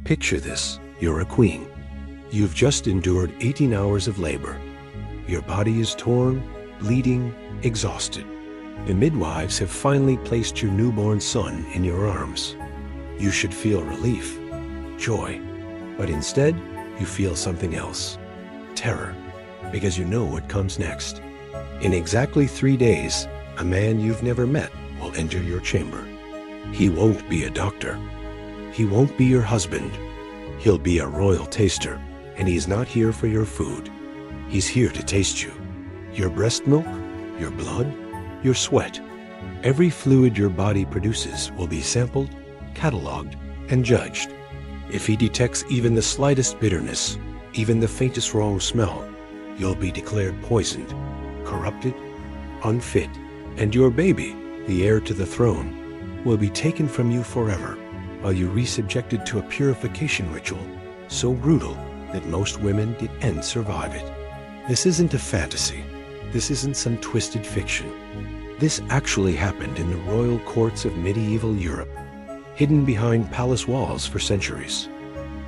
Picture this, you're a queen. You've just endured 18 hours of labor. Your body is torn, bleeding, exhausted. The midwives have finally placed your newborn son in your arms. You should feel relief, joy, but instead you feel something else. Terror, because you know what comes next. In exactly 3 days, a man you've never met will enter your chamber. He won't be a doctor. He won't be your husband. He'll be a royal taster, and he's not here for your food. He's here to taste you. Your breast milk, your blood, your sweat. Every fluid your body produces will be sampled, cataloged, and judged. If he detects even the slightest bitterness, even the faintest wrong smell, you'll be declared poisoned, corrupted, unfit, and your baby, the heir to the throne, will be taken from you forever, while you resubjected to a purification ritual so brutal that most women didn't survive it. This isn't a fantasy. This isn't some twisted fiction. This actually happened in the royal courts of medieval Europe, hidden behind palace walls for centuries.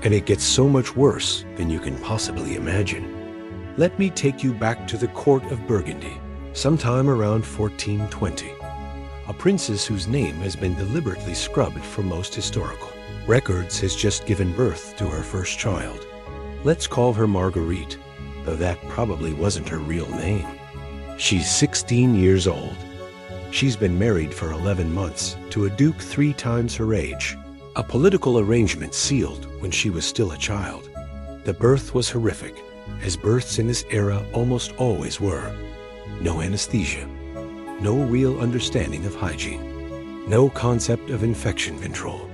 And it gets so much worse than you can possibly imagine. Let me take you back to the court of Burgundy, sometime around 1420. A princess whose name has been deliberately scrubbed from most historical records has just given birth to her first child. Let's call her Marguerite, though that probably wasn't her real name. She's 16 years old. She's been married for 11 months to a duke 3 times her age, a political arrangement sealed when she was still a child. The birth was horrific, as births in this era almost always were. No anesthesia, no real understanding of hygiene, no concept of infection control.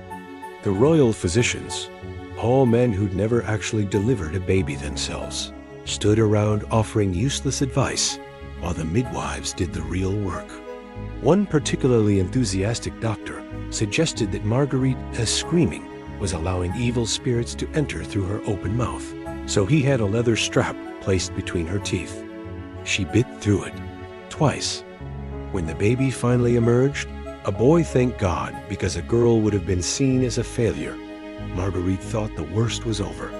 The royal physicians, all men who'd never actually delivered a baby themselves, stood around offering useless advice while the midwives did the real work. One particularly enthusiastic doctor suggested that Marguerite's screaming was allowing evil spirits to enter through her open mouth, so he had a leather strap placed between her teeth. She bit through it, twice. When the baby finally emerged, a boy, thank God, because a girl would have been seen as a failure. Marguerite thought the worst was over.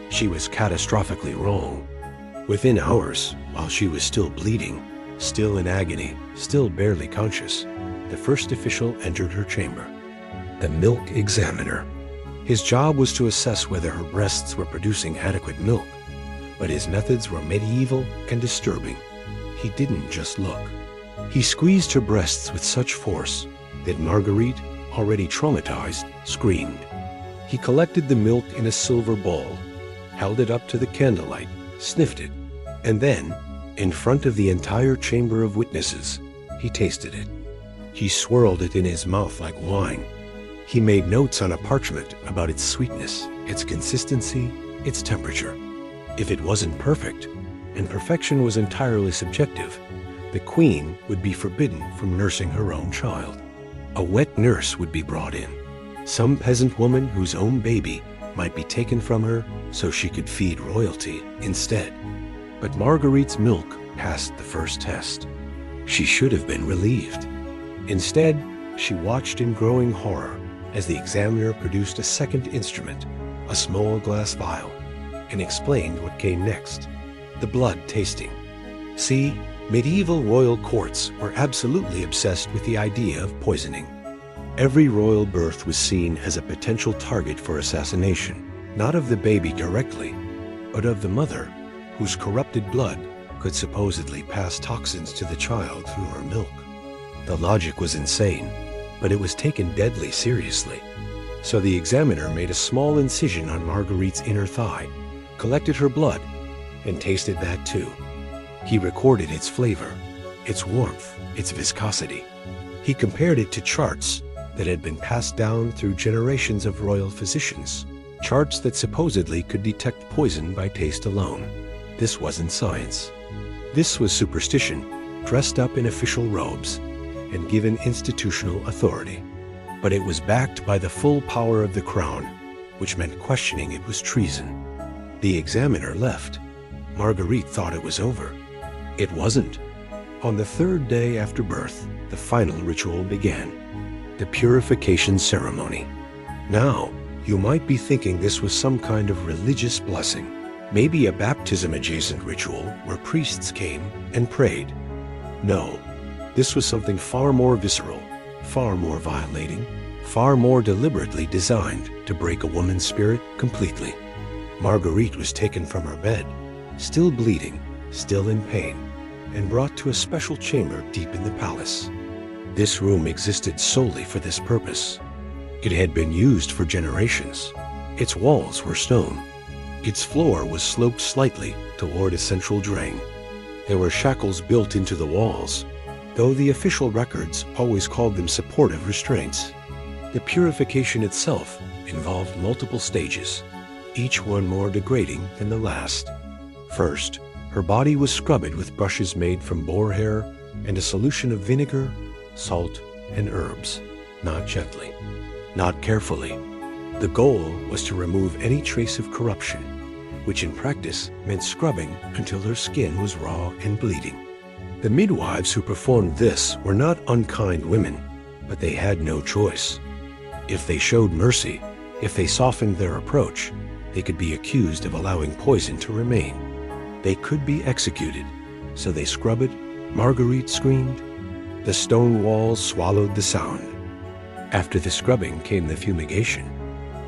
She was catastrophically wrong. Within hours, while she was still bleeding, still in agony, still barely conscious, the first official entered her chamber. The milk examiner. His job was to assess whether her breasts were producing adequate milk, but his methods were medieval and disturbing. He didn't just look. He squeezed her breasts with such force that Marguerite, already traumatized, screamed. He collected the milk in a silver bowl, held it up to the candlelight, sniffed it, and then, in front of the entire chamber of witnesses, he tasted it. He swirled it in his mouth like wine. He made notes on a parchment about its sweetness, its consistency, its temperature. If it wasn't perfect, and perfection was entirely subjective, the queen would be forbidden from nursing her own child. A wet nurse would be brought in, some peasant woman whose own baby might be taken from her so she could feed royalty instead. But Marguerite's milk passed the first test. She should have been relieved. Instead, she watched in growing horror as the examiner produced a second instrument, a small glass vial, and explained what came next: the blood tasting. See, medieval royal courts were absolutely obsessed with the idea of poisoning. Every royal birth was seen as a potential target for assassination, not of the baby directly, but of the mother, whose corrupted blood could supposedly pass toxins to the child through her milk. The logic was insane, but it was taken deadly seriously. So the examiner made a small incision on Marguerite's inner thigh, collected her blood, and tasted that too. He recorded its flavor, its warmth, its viscosity. He compared it to charts that had been passed down through generations of royal physicians, charts that supposedly could detect poison by taste alone. This wasn't science. This was superstition, dressed up in official robes and given institutional authority. But it was backed by the full power of the crown, which meant questioning it was treason. The examiner left. Marguerite thought it was over. It wasn't. On the 3rd day after birth, the final ritual began, the purification ceremony. Now, You might be thinking this was some kind of religious blessing, maybe a baptism-adjacent ritual where priests came and prayed. No, this was something far more visceral, far more violating, far more deliberately designed to break a woman's spirit completely. Marguerite was taken from her bed, still bleeding, still in pain, and brought to a special chamber deep in the palace. This room existed solely for this purpose. It had been used for generations. Its walls were stone. Its floor was sloped slightly toward a central drain. There were shackles built into the walls, though the official records always called them supportive restraints. The purification itself involved multiple stages, each one more degrading than the last. First, her body was scrubbed with brushes made from boar hair and a solution of vinegar, salt, and herbs, not gently, not carefully. The goal was to remove any trace of corruption, which in practice meant scrubbing until her skin was raw and bleeding. The midwives who performed this were not unkind women, but they had no choice. If they showed mercy, if they softened their approach, they could be accused of allowing poison to remain. They could be executed, so they scrubbed. Marguerite screamed. The stone walls swallowed the sound. After the scrubbing came the fumigation.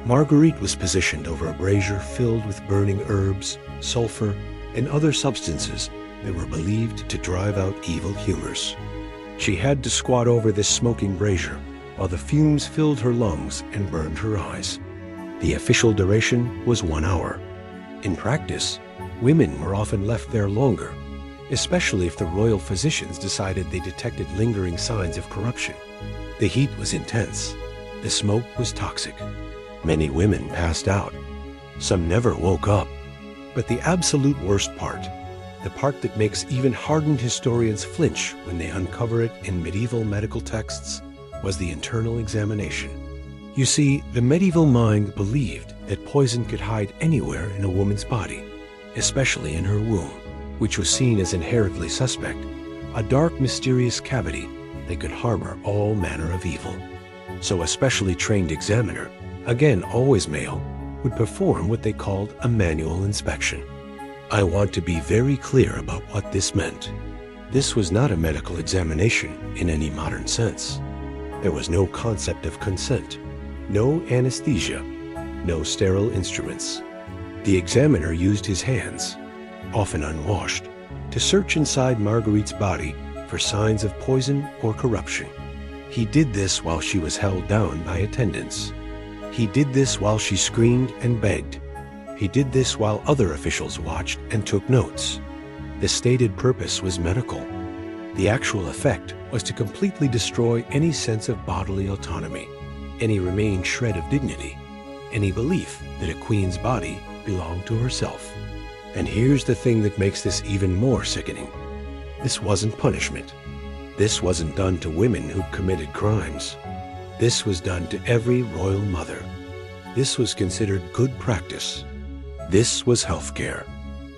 Marguerite was positioned over a brazier filled with burning herbs, sulfur, and other substances that were believed to drive out evil humors. She had to squat over this smoking brazier while the fumes filled her lungs and burned her eyes. The official duration was 1 hour. In practice, women were often left there longer, especially if the royal physicians decided they detected lingering signs of corruption. The heat was intense. The smoke was toxic. Many women passed out. Some never woke up. But the absolute worst part, the part that makes even hardened historians flinch when they uncover it in medieval medical texts, was the internal examination. You see, the medieval mind believed that poison could hide anywhere in a woman's body, especially in her womb, which was seen as inherently suspect, a dark, mysterious cavity that could harbor all manner of evil. So a specially trained examiner, again always male, would perform what they called a manual inspection. I want to be very clear about what this meant. This was not a medical examination in any modern sense. There was no concept of consent, no anesthesia, no sterile instruments. The examiner used his hands, often unwashed, to search inside Marguerite's body for signs of poison or corruption. He did this while she was held down by attendants. He did this while she screamed and begged. He did this while other officials watched and took notes. The stated purpose was medical. The actual effect was to completely destroy any sense of bodily autonomy, any remaining shred of dignity, any belief that a queen's body belonged to herself. And here's the thing that makes this even more sickening. This wasn't punishment. This wasn't done to women who'd committed crimes. This was done to every royal mother. This was considered good practice. This was healthcare.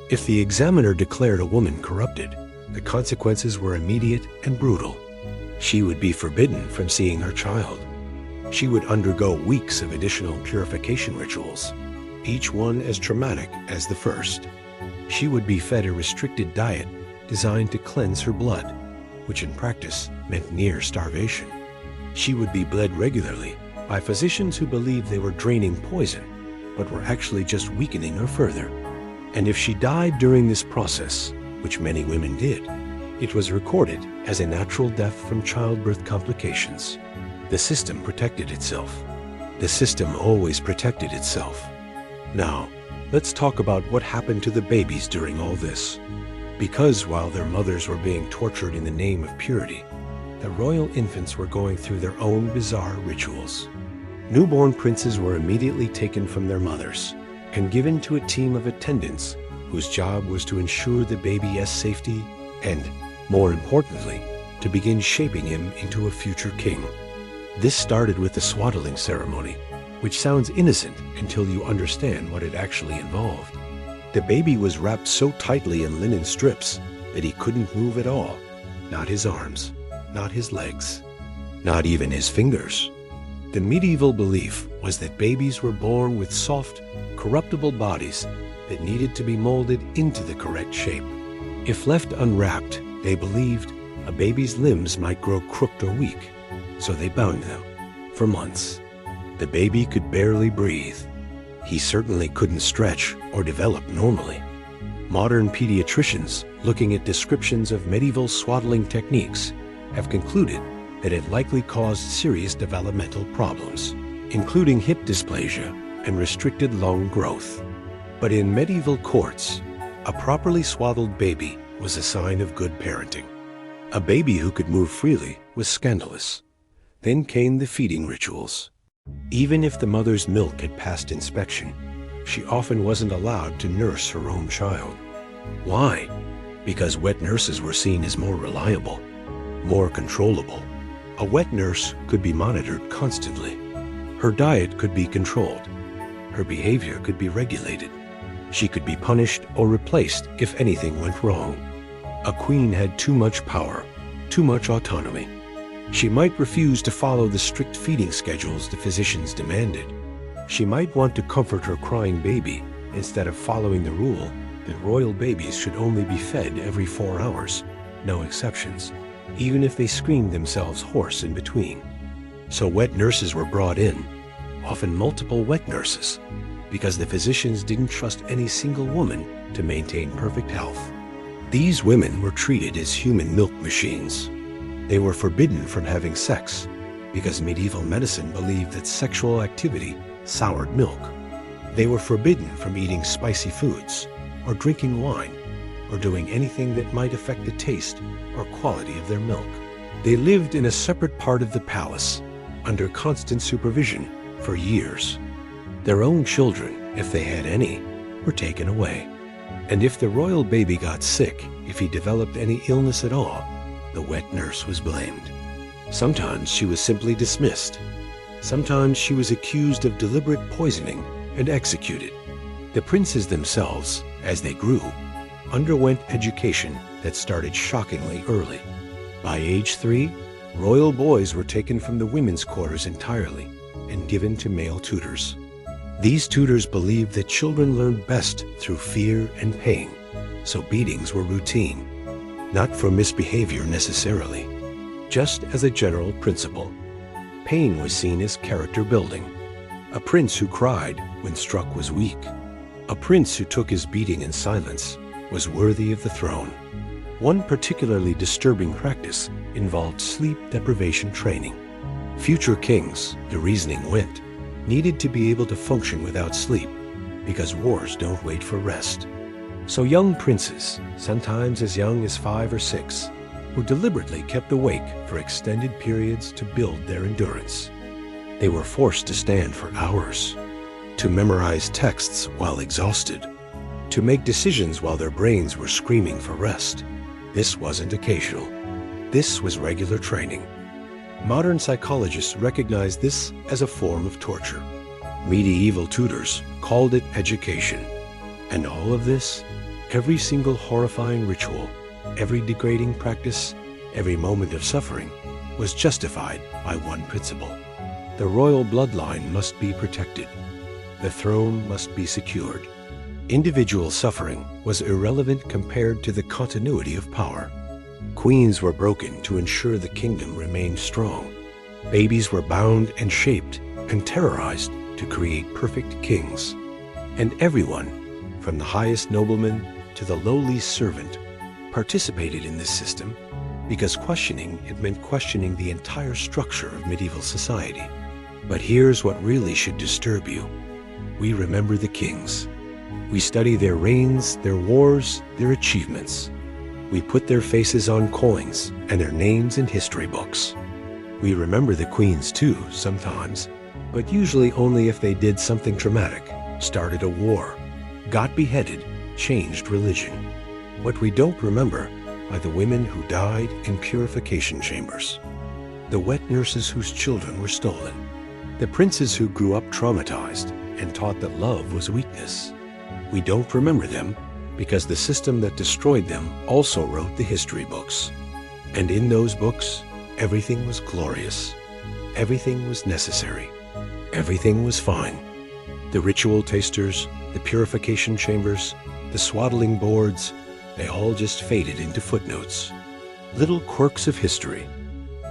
If the examiner declared a woman corrupted, the consequences were immediate and brutal. She would be forbidden from seeing her child. She would undergo weeks of additional purification rituals, each one as traumatic as the first. She would be fed a restricted diet designed to cleanse her blood, which in practice meant near starvation. She would be bled regularly by physicians who believed they were draining poison, but were actually just weakening her further. And if she died during this process, which many women did, it was recorded as a natural death from childbirth complications. The system protected itself. The system always protected itself. Now, let's talk about what happened to the babies during all this. Because while their mothers were being tortured in the name of purity, the royal infants were going through their own bizarre rituals. Newborn princes were immediately taken from their mothers and given to a team of attendants whose job was to ensure the baby's safety and, more importantly, to begin shaping him into a future king. This started with the swaddling ceremony, which sounds innocent until you understand what it actually involved. The baby was wrapped so tightly in linen strips that he couldn't move at all. Not his arms, not his legs, not even his fingers. The medieval belief was that babies were born with soft, corruptible bodies that needed to be molded into the correct shape. If left unwrapped, they believed a baby's limbs might grow crooked or weak, so they bound them. For months, the baby could barely breathe. He certainly couldn't stretch or develop normally. Modern pediatricians, looking at descriptions of medieval swaddling techniques, have concluded that it likely caused serious developmental problems, including hip dysplasia and restricted lung growth. But in medieval courts, a properly swaddled baby was a sign of good parenting. A baby who could move freely was scandalous. Then came the feeding rituals. Even if the mother's milk had passed inspection, she often wasn't allowed to nurse her own child. Why? Because wet nurses were seen as more reliable, more controllable. A wet nurse could be monitored constantly. Her diet could be controlled. Her behavior could be regulated. She could be punished or replaced if anything went wrong. A queen had too much power, too much autonomy. She might refuse to follow the strict feeding schedules the physicians demanded. She might want to comfort her crying baby instead of following the rule that royal babies should only be fed every 4 hours, no exceptions, even if they screamed themselves hoarse in between. So wet nurses were brought in, often multiple wet nurses, because the physicians didn't trust any single woman to maintain perfect health. These women were treated as human milk machines. They were forbidden from having sex because medieval medicine believed that sexual activity soured milk. They were forbidden from eating spicy foods or drinking wine or doing anything that might affect the taste or quality of their milk. They lived in a separate part of the palace under constant supervision for years. Their own children, if they had any, were taken away. And if the royal baby got sick, if he developed any illness at all, the wet nurse was blamed. Sometimes she was simply dismissed. Sometimes she was accused of deliberate poisoning and executed. The princes themselves, as they grew, underwent education that started shockingly early. By age 3, royal boys were taken from the women's quarters entirely and given to male tutors. These tutors believed that children learned best through fear and pain, so beatings were routine, not for misbehavior necessarily, just as a general principle. Pain was seen as character building. A prince who cried when struck was weak. A prince who took his beating in silence was worthy of the throne. One particularly disturbing practice involved sleep deprivation training. Future kings, the reasoning went, needed to be able to function without sleep because wars don't wait for rest. So young princes, sometimes as young as 5 or 6, were deliberately kept awake for extended periods to build their endurance. They were forced to stand for hours, to memorize texts while exhausted, to make decisions while their brains were screaming for rest. This wasn't occasional. This was regular training. Modern psychologists recognize this as a form of torture. Medieval tutors called it education. And all of this, every single horrifying ritual, every degrading practice, every moment of suffering, was justified by one principle. The royal bloodline must be protected. The throne must be secured. Individual suffering was irrelevant compared to the continuity of power. Queens were broken to ensure the kingdom remained strong. Babies were bound and shaped and terrorized to create perfect kings. And everyone, from the highest nobleman to the lowly servant, participated in this system because questioning it meant questioning the entire structure of medieval society. But here's what really should disturb you. We remember the kings. We study their reigns, their wars, their achievements. We put their faces on coins and their names in history books. We remember the queens too, sometimes, but usually only if they did something dramatic, started a war, got beheaded, changed religion. What we don't remember are the women who died in purification chambers, the wet nurses whose children were stolen, the princes who grew up traumatized and taught that love was weakness. We don't remember them because the system that destroyed them also wrote the history books. And in those books, everything was glorious. everything was necessary. Everything was fine. The ritual tasters, the purification chambers, the swaddling boards, they all just faded into footnotes. Little quirks of history,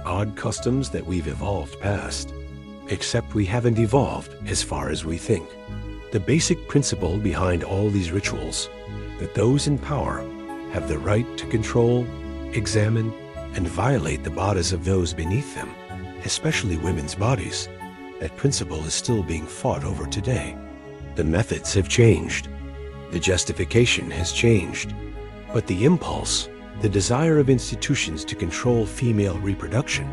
odd customs that we've evolved past. Except we haven't evolved as far as we think. The basic principle behind all these rituals, that those in power have the right to control, examine, and violate the bodies of those beneath them, especially women's bodies. That principle is still being fought over today. The methods have changed. The justification has changed. But the impulse, the desire of institutions to control female reproduction,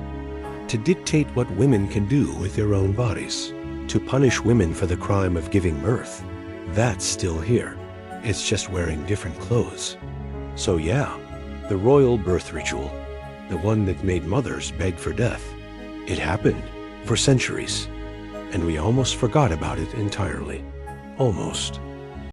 to dictate what women can do with their own bodies, to punish women for the crime of giving birth, that's still here. It's just wearing different clothes. So yeah, the royal birth ritual, the one that made mothers beg for death, it happened for centuries, and we almost forgot about it entirely. Almost.